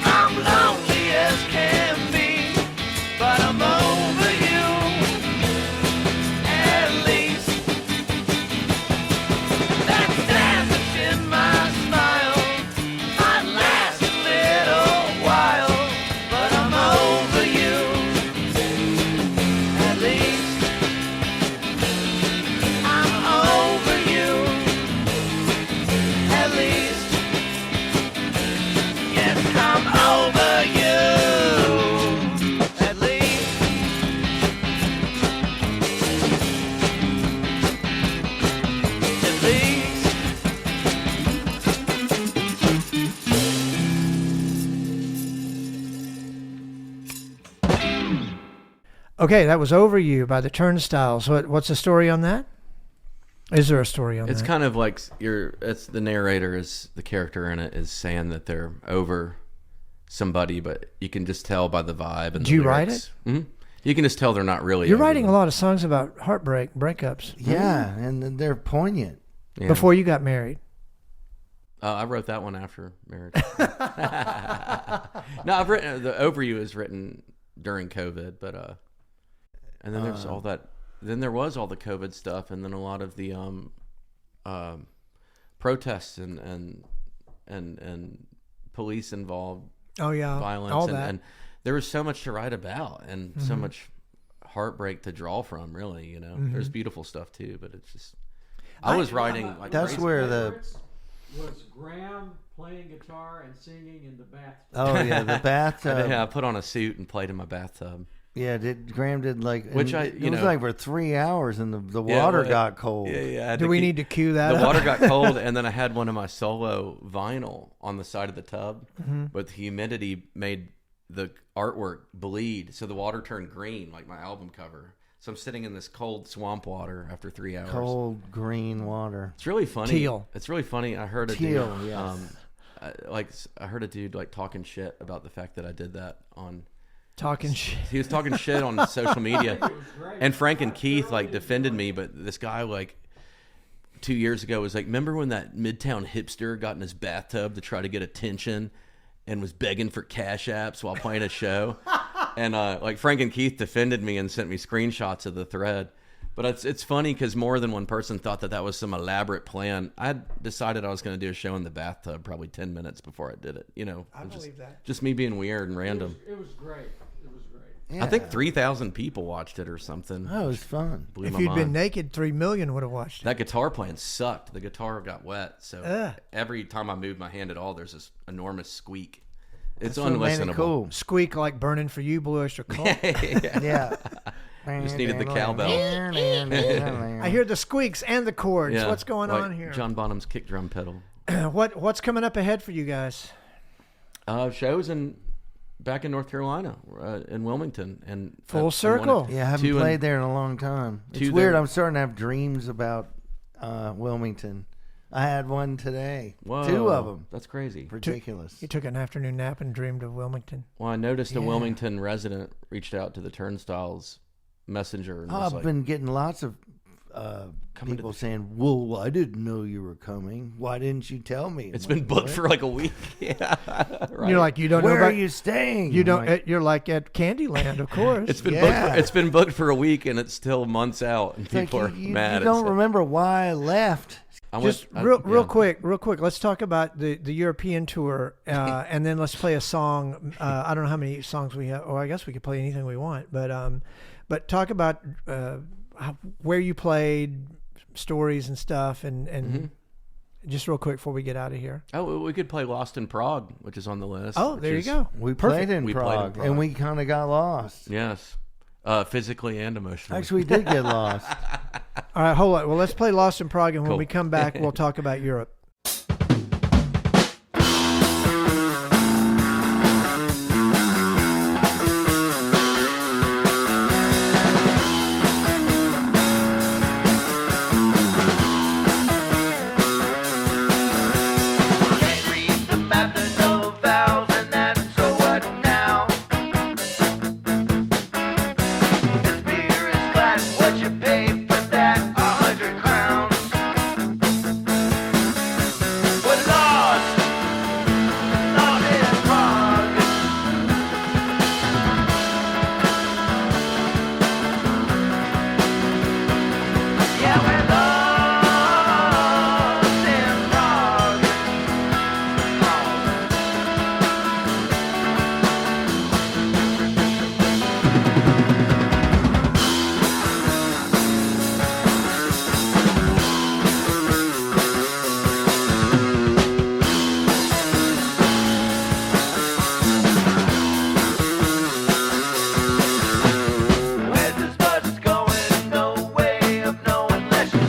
I'm lonely as can be, but I'm over you, at least. That sadness in my smile might last a little while, but I'm over you, at least. I'm over you, at least. Yes, I'm over you, at least. At least. Okay, that was Over You by the Turnstiles. What's the story on that? Is there a story on It's that? kind of like it's the narrator is the character in it is saying that they're over somebody, but you can just tell by the vibe. And Did you write it? Mm-hmm. You can just tell they're not really. You're over writing them. a lot of songs about heartbreak, breakups. Yeah, and they're poignant. Yeah. Before you got married. I wrote that one after marriage. No, I've written the "Over You" is written during COVID, but and then there's all that. Then there was all the COVID stuff, and then a lot of the protests and police involved Oh yeah, violence, all and, that. and there was so much to write about, and so much heartbreak to draw from. Really, you know, there's beautiful stuff too, but it's just I was writing like That's crazy. where the Was Graham playing guitar and singing in the bathtub? oh yeah the bathtub. I put on a suit and played in my bathtub. Yeah, Graham did like Which and I- it was like for 3 hours and the Yeah, water well, got cold. Yeah. I had Do we keep- need to cue that The up? water got cold, and then I had one of my solo vinyl on the side of the tub, but the humidity made the artwork bleed, so the water turned green, like my album cover. So I'm sitting in this cold swamp water after 3 hours. Cold green water. It's really funny. Teal. It's really funny. I heard a Teal, dude, yes. I heard a dude like talking shit about the fact that I did that on Talking shit. He was talking shit on social media, and Frank and Keith like defended me. But this guy like 2 years ago was like, remember when that Midtown hipster got in his bathtub to try to get attention and was begging for cash apps while playing a show? And like Frank and Keith defended me and sent me screenshots of the thread. But it's funny because more than one person thought that was some elaborate plan. I decided I was going to do a show in the bathtub probably 10 minutes before I did it. You know, I believe that. Just me being weird and random. It was great. It was great. Yeah. I think 3,000 people watched it or something. Oh, it was fun. Blew If my you'd mind. been naked, 3 million would have watched it. That guitar playing sucked. The guitar got wet. So Ugh. every time I moved my hand at all, there's this enormous squeak. It's That's what made it unlistenable. cool. Squeak like burning for you, Blue Oyster Cult. Yeah. Just needed the cowbell. I hear the squeaks and the chords. Yeah, What's going like on here? John Bonham's kick drum pedal. What's coming up ahead for you guys? Shows back in North Carolina, in Wilmington, and Full circle. Yeah, I haven't Two played and- there in a long time. It's two weird. there. I'm starting to have dreams about Wilmington. I had one today. Whoa, 2 of them. That's crazy. Ridiculous. You took an afternoon nap and dreamed of Wilmington. Well, I noticed a Yeah. Wilmington resident reached out to the Turnstiles messenger and Oh, was I've like, been getting lots of Coming to people the- saying, "Well, I didn't know you were coming. Why didn't you tell me?" it's I'm been like, booked "What? for like a week. Yeah, right. You're like, you don't know Where about are you staying? You I'm don't. like, You're like at Candyland, of course. It's been Yeah. booked. It's been booked for a week, and it's still months out, and it's like, people are you mad. You don't It's- remember why I left. I Just went- real yeah. quick. Let's talk about the European tour, and then let's play a song. I don't know how many songs we have, or I guess we could play anything we want. But talk about where you played, stories and stuff, and Mm-hmm. just real quick before we get out of here. Oh, we could play Lost in Prague, which is on the list. Oh, which there you is- go. We Perfect. played in We played in Prague, Prague. and we kind of got lost. Yes, physically and emotionally. Actually, we did get lost. All right, hold on. Well, let's play Lost in Prague, and when Cool. we come back, we'll talk about Europe. Can't read the map, there's no vowels, and that's so what now? This beer is glass, what you pay for that? 100 crowns. We're lost, lost in Prague. Yeah, we're lost in Prague. Where's this bus going? No way of knowing unless you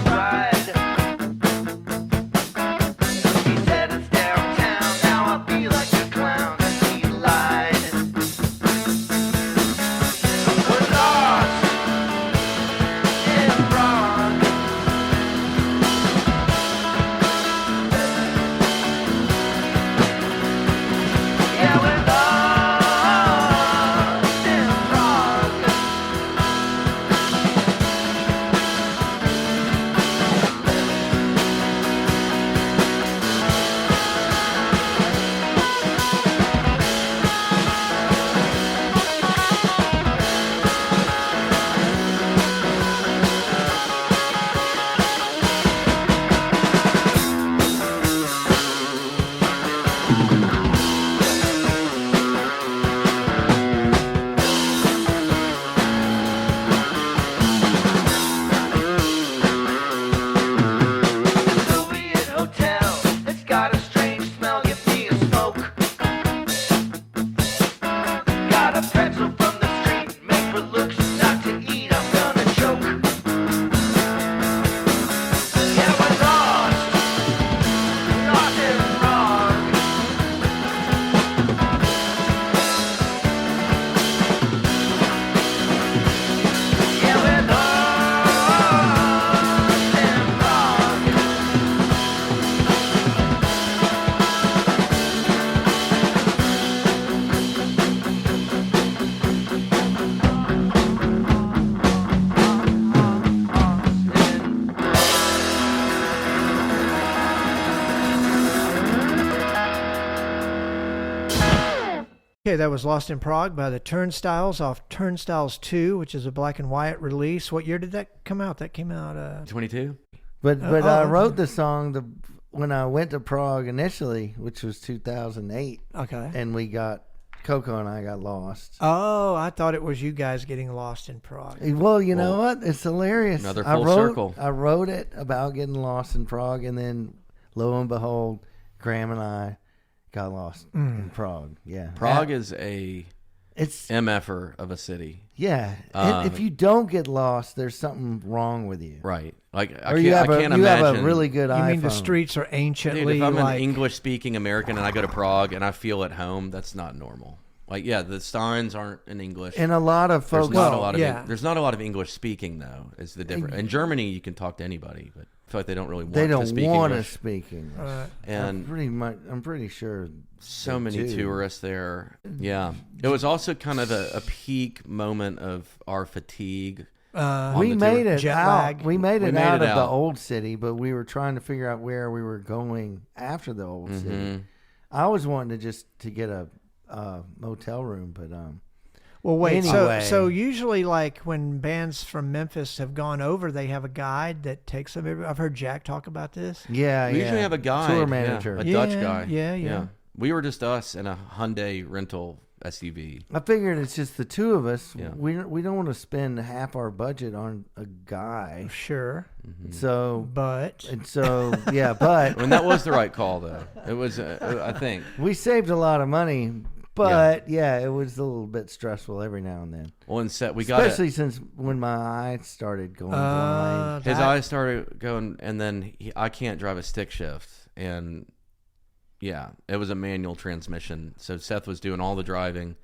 Okay, that was Lost in Prague by the Turnstyles off Turnstyles 2, which is a black and white release. What year did that come out? That came out 22. But I wrote the song when I went to Prague initially, which was 2008. Okay. And Coco and I got lost. Oh, I thought it was you guys getting lost in Prague. Well, you know what? It's hilarious. Another full circle. I wrote it about getting lost in Prague, and then lo and behold, Graham and I got lost in Prague. Yeah. Prague is it's MFer of a city. Yeah. If you don't get lost, there's something wrong with you. Right. Like I you can't imagine. have a really good iPhone. You mean the streets are anciently Dude, if I'm like... an English-speaking American and I go to Prague and I feel at home, that's not normal. Like, yeah, the signs aren't in English. And a lot of folks... There's not a lot of English speaking, though, is the difference. In Germany, you can talk to anybody, but I feel like they don't really want to speak English. They don't want to speak English. And I'm pretty sure... So many tourists there. Yeah. It was also kind of a peak moment of our fatigue. We made it out. We made it out of the old city, but we were trying to figure out where we were going after the old city. I was wanting to get a motel room, but well, wait. Anyway. So usually, like when bands from Memphis have gone over, they have a guide that takes them. I've heard Jack talk about this. Yeah, we usually have a guide, tour manager, a Dutch guy. Yeah. We were just us in a Hyundai rental SUV. I figured it's just the two of us. Yeah. We don't want to spend half our budget on a guy. Sure. But and that was the right call, though. It was, I think. We saved a lot of money, but it was a little bit stressful every now and then. Well, especially since when my eyes started going blind. His eyes started going, and then I can't drive a stick shift, and it was a manual transmission. So Seth was doing all the driving.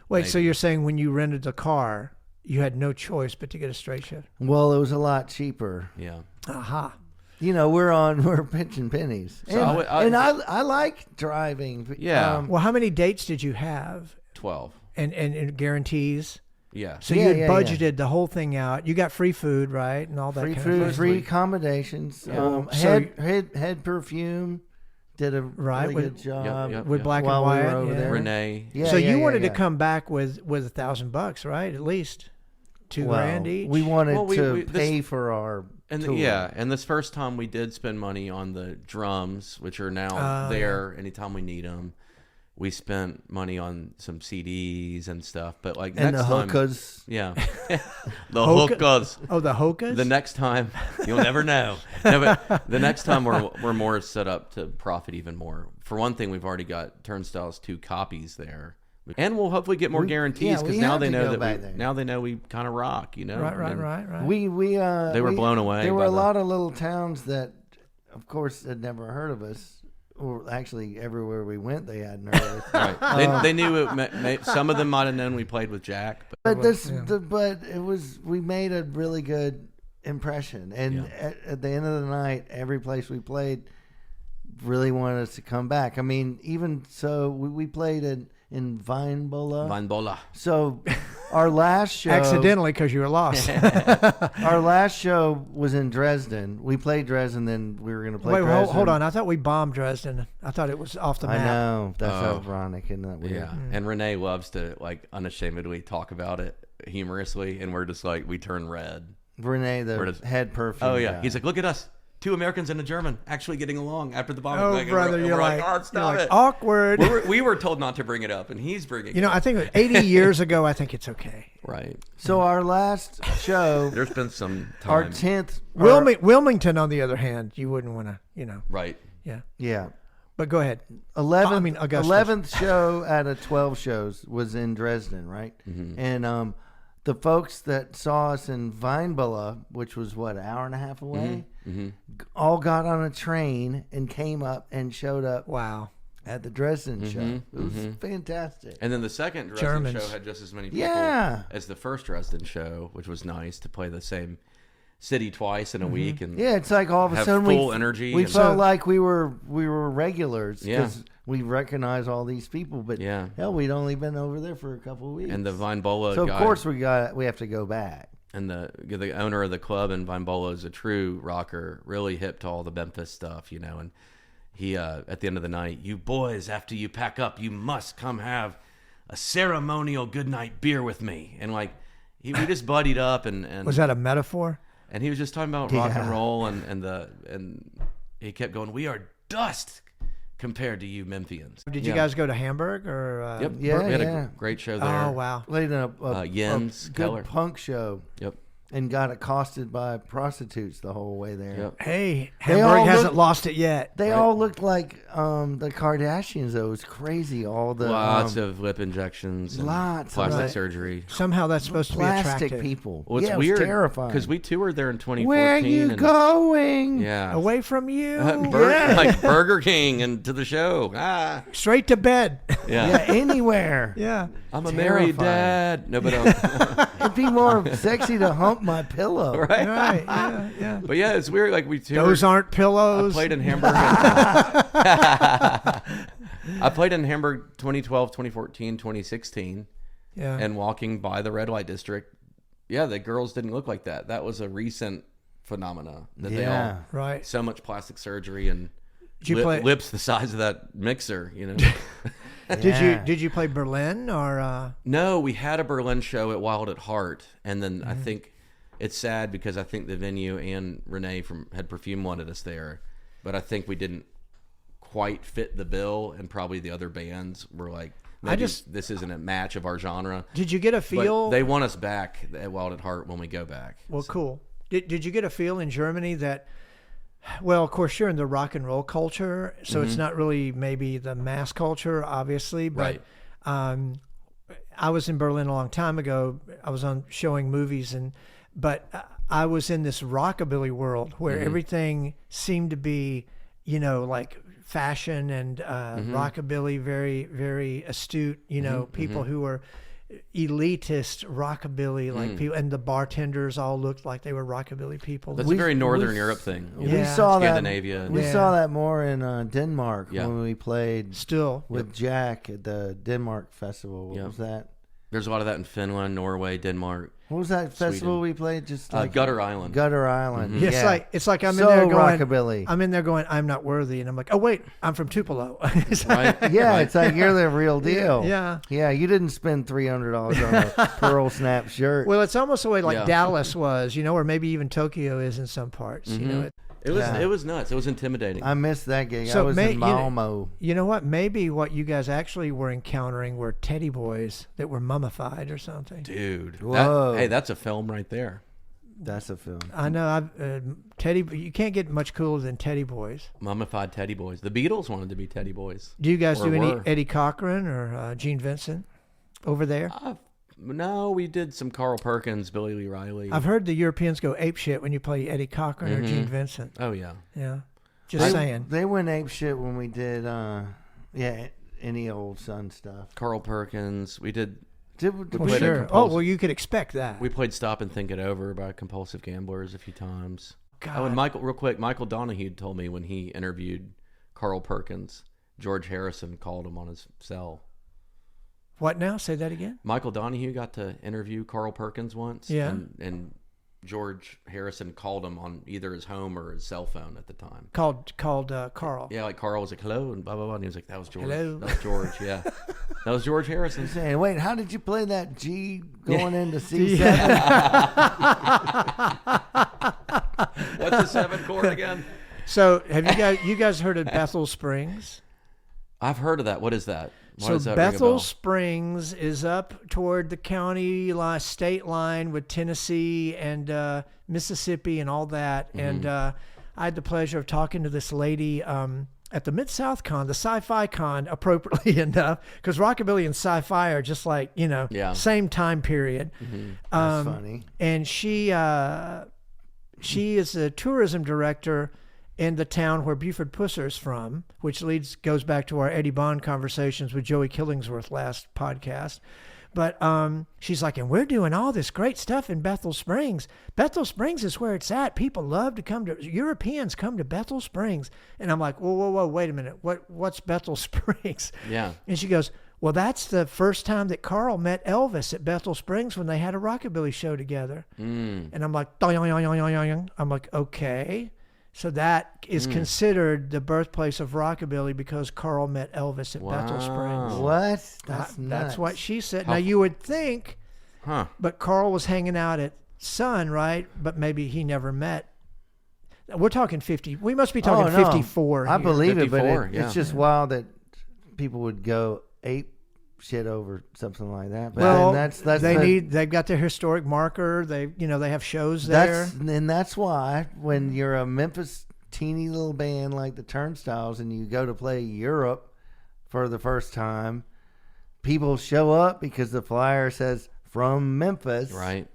Wait, so you're saying when you rented the car, you had no choice but to get a straight shift? Well, it was a lot cheaper. Yeah. Aha. You know, we're pinching pennies. So I like driving. Yeah. Well, how many dates did you have? 12. And guarantees? Yeah. So you had budgeted the whole thing out. You got free food, right? And all that free kind food, of stuff. free accommodations. Head perfume. Did a really good job with Black and while White. We were over there. Renee. So you wanted to come back with $1,000, right? At least $2,000 each. We wanted to pay for our tour. And this first time we did spend money on the drums, which are now there anytime we need them. We spent money on some CDs and stuff, but like and next the time, hookahs. Yeah, the hookahs. Oh, the hookahs. The next time, you'll never know. No, but the next time we're more set up to profit even more. For one thing, we've already got Turnstyles 2 copies there, and we'll hopefully get more guarantees because now they know that we kind of rock. You know, right. We they were blown away. There were a lot of little towns that, of course, had never heard of us. Or actually, everywhere we went, they hadn't heard of us. Right. They knew it. Some of them might have known we played with Jack. But it was. We made a really good impression, and at the end of the night, every place we played really wanted us to come back. I mean, even so, we played in Vinebola. So our last show... Accidentally, because you were lost. Our last show was in Dresden. We played Dresden, then we were going to play Dresden. Hold on. I thought we bombed Dresden. I thought it was off the map. I know. That's ironic, isn't that weird? Yeah. And Renee loves to unashamedly talk about it humorously, and we're just like, we turn red. Renee, head perfume. Oh, yeah. Guy. He's like, look at us. 2 Americans and a German actually getting along after the bombing. Oh, brother, you're like, oh, stop it. Awkward. We were told not to bring it up, and he's bringing it up. I think 80 years ago, I think it's okay. Right. So our last show... There's been some time. Our 10th... Wilmington, on the other hand, you wouldn't want to, Right. Yeah. Yeah. But go ahead. 11th show out of 12 shows was in Dresden, right? Mm-hmm. And the folks that saw us in Vinebola, which was an hour and a half away, all got on a train and came up and showed up. Wow. At the Dresden show. It was fantastic. And then the second Dresden show had just as many people as the first Dresden show, which was nice to play the same city twice in a week. And it's like all of a sudden full energy. We felt like we were regulars because we recognize all these people. But hell, we'd only been over there for a couple of weeks. And the Vinebola so guy, of course we have to go back. And the owner of the club in Vinebola is a true rocker, really hip to all the Memphis stuff, and he at the end of the night, you boys, after you pack up, you must come have a ceremonial goodnight beer with me, and like we just buddied up, and Was that a metaphor? And he was just talking about rock and roll, and he kept going, "We are dust compared to you Memphians." Did you guys go to Hamburg or? Yep. Yeah, We had yeah. a great show there. Oh wow. Played in a Jens good Keller. punk show. Yep. And got accosted by prostitutes the whole way there. Yep. Hey, They Hamburg all hasn't look- lost it yet. They Right. all looked like the Kardashians, though. It was crazy. All the Lots of lip injections, and lots of plastic that. surgery. Somehow that's supposed to be plastic attractive. people. Well, it's yeah, it weird was terrifying. because we toured there in 2014. Where you and, going? Yeah. Away from you, Like Burger King and to the show. straight to bed. Yeah. Yeah, anywhere. Yeah. I'm a married Terrifying. dad. No, but It'd be more sexy to hump my pillow. right. Right. Yeah. Yeah. But yeah, it's weird. Like we toured. Those aren't I pillows. played in Hamburg. I played in Hamburg 2012, 2014, 2016, Yeah. and walking by the red light district. Yeah, the girls didn't look like that. That was a recent phenomena. That they Yeah. all Right. so much plastic surgery and Did you play? lips the size of that mixer. You know. Yeah. Did you play Berlin or? No, we had a Berlin show at Wild at Heart, and then I think it's sad because I think the venue and Renee from Head Perfume wanted us there, but I think we didn't quite fit the bill, and probably the other bands were like, maybe this isn't a match of our genre. Did you get a But feel? they want us back at Wild at Heart when we go back. Well, cool. Did you get a feel in Germany that? Well, of course, you're in the rock and roll culture, so it's not really maybe the mass culture, obviously. But Right. I was in Berlin a long time ago. I was on showing movies, but I was in this rockabilly world where everything seemed to be, like fashion and rockabilly, very, very astute. People who were elitist rockabilly, like people, and the bartenders all looked like they were rockabilly people. That's a very Northern Europe thing. you know, We saw Scandinavia. that. We Yeah. saw that more in Denmark Yeah. when we played Still, with Jack at the Denmark festival. What Yep. was that? There's a lot of that in Finland, Norway, Denmark. What was that festival Sweden. we played? Just like Gutter Island. Gutter Island. it's Yeah. like I'm So in there going, rockabilly. I'm in there going, I'm not worthy, and I'm like, oh wait, I'm from Tupelo. It's Right? Yeah, Right. it's like you're the real deal. Yeah. Yeah, you didn't spend $300 on a pearl snap shirt. Well, it's almost the way like Yeah. Dallas was, or maybe even Tokyo is in some parts. It was nuts. It was intimidating. I missed that gig. So I was in Malmo. You know what? Maybe what you guys actually were encountering were teddy boys that were mummified or something. Dude. Whoa. Hey, that's a film right there. That's a film. I know. You can't get much cooler than Teddy Boys. Mummified Teddy Boys. The Beatles wanted to be Teddy Boys. Do you guys Or do any were. Eddie Cochran or Gene Vincent over there? No, we did some Carl Perkins, Billy Lee Riley. I've heard the Europeans go apeshit when you play Eddie Cochran or Gene Vincent. Oh, yeah. Yeah, just saying. They went ape shit when we did, any old Sun stuff. Carl Perkins. We did. Did Well, played a sure. Oh, compulsive- well, you could expect that. We played Stop and Think It Over by Compulsive Gamblers a few times. God. Oh, and Michael Donahue told me when he interviewed Carl Perkins, George Harrison called him on his cell. What now? Say that again. Michael Donahue got to interview Carl Perkins once. Yeah. And George Harrison called him on either his home or his cell phone at the time. Called Carl. Yeah, like Carl was like, hello, and blah, blah, blah. And he was like, that was George. Hello. That was George, yeah. That was George Harrison. Saying, wait, how did you play that G going into C7? What's the 7th chord again? So have you guys heard of Bethel Springs? I've heard of that. What is that? Why So does that ring a Bethel bell? Springs is up toward the county state line with Tennessee and Mississippi and all that. Mm-hmm. And I had the pleasure of talking to this lady at the Mid-South Con, the Sci-Fi Con, appropriately enough, because rockabilly and sci-fi are just like, Yeah. same time period. That's funny. And she is a tourism director in the town where Buford Pusser's from, which goes back to our Eddie Bond conversations with Joey Killingsworth last podcast. But she's like, and we're doing all this great stuff in Bethel Springs. Bethel Springs is where it's at. People love to Europeans come to Bethel Springs. And I'm like, whoa, wait a minute. What's Bethel Springs? Yeah. And she goes, well, that's the first time that Carl met Elvis at Bethel Springs when they had a rockabilly show together. And I'm like, I'm like, okay. So that is considered the birthplace of rockabilly because Carl met Elvis at Bethel Springs. What? That's what she said. Now you would think, but Carl was hanging out at Sun, right? But maybe he never met. We're talking 50. We must be talking 54. I believe it, but 54, it's just wild that people would go ape shit over something like that. But Well, that's they've got their historic marker. They have shows there. That's why when you're a Memphis teeny little band like the Turnstiles and you go to play Europe for the first time, people show up because the flyer says from Memphis. Right.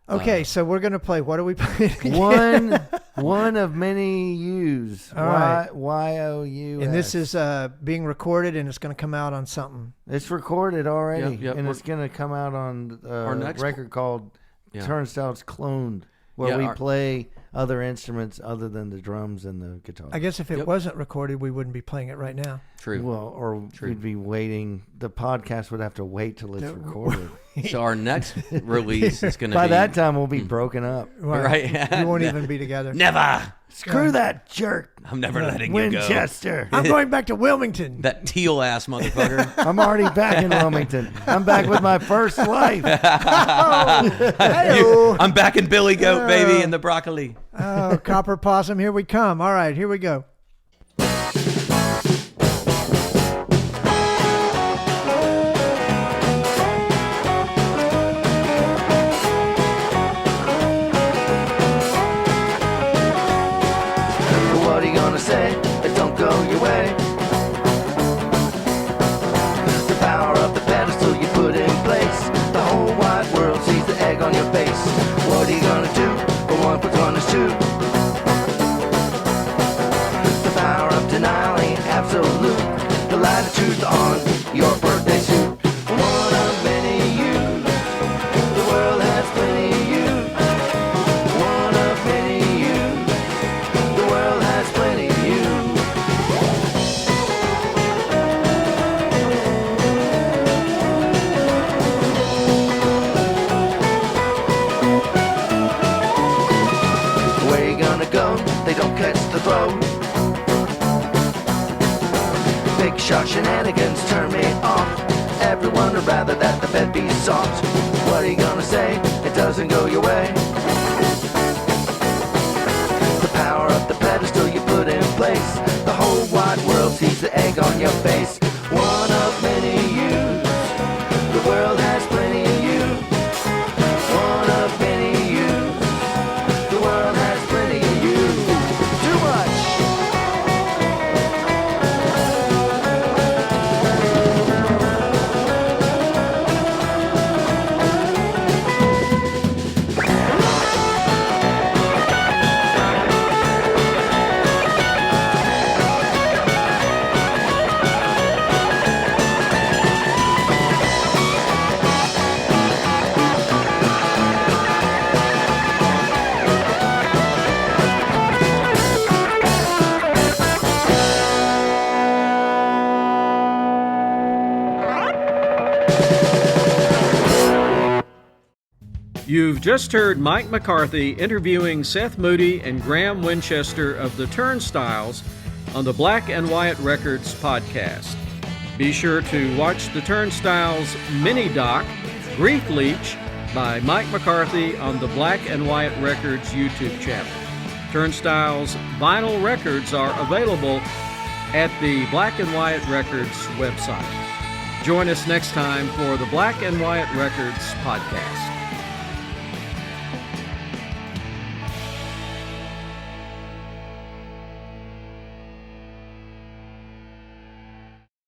Okay, so we're gonna play. What are we playing? One of many U's. All right. Y-O-U-S. And this is being recorded, and it's going to come out on something. It's recorded already, Yep, and it's going to come out on our next record called Turnstiles Cloned, where we play other instruments other than the drums and the guitar. I guess if it wasn't recorded, we wouldn't be playing it right now. True. Well, or we'd be waiting. The podcast would have to wait till it's recorded. So our next release is going to be... By that time, we'll be broken up. Right. We won't even be back Never. Screw that jerk. I'm never letting you go. Winchester. I'm going back to Wilmington. That teal-ass motherfucker. I'm already back in Wilmington. I'm back with my first wife. I'm back in Billy Goat, baby, and the broccoli. Oh, Copper Possum, here we come. All right, here we go. What are you gonna say? It don't go your way. The power of the pedestal you put in place. The whole wide world sees the egg on your face. What are you gonna do? But 1 + 1 is 2. The power of denial ain't absolute. The light of truth on your birthday suit. One of many yous. The world has plenty of you. One of many yous. The world has plenty of you. Where you gonna go? They don't catch the throw. Big shot shenanigans turn me off. Everyone would rather that the bed be soft. What are you gonna say? It doesn't go your way. The power of the pedestal you put in place. The whole wide world sees the egg on your face. One of many yous. The world has plenty of you. One of many yous. The world has plenty of you. Too much. You've just heard Mike McCarthy interviewing Seth Moody and Graham Winchester of the Turnstiles on the Black and White Records podcast. Be sure to watch the Turnstiles mini-doc, Grief Leech, by Mike McCarthy on the Black and White Records YouTube channel. Turnstiles vinyl records are available at the Black and White Records website. Join us next time for the Black and White Records podcast.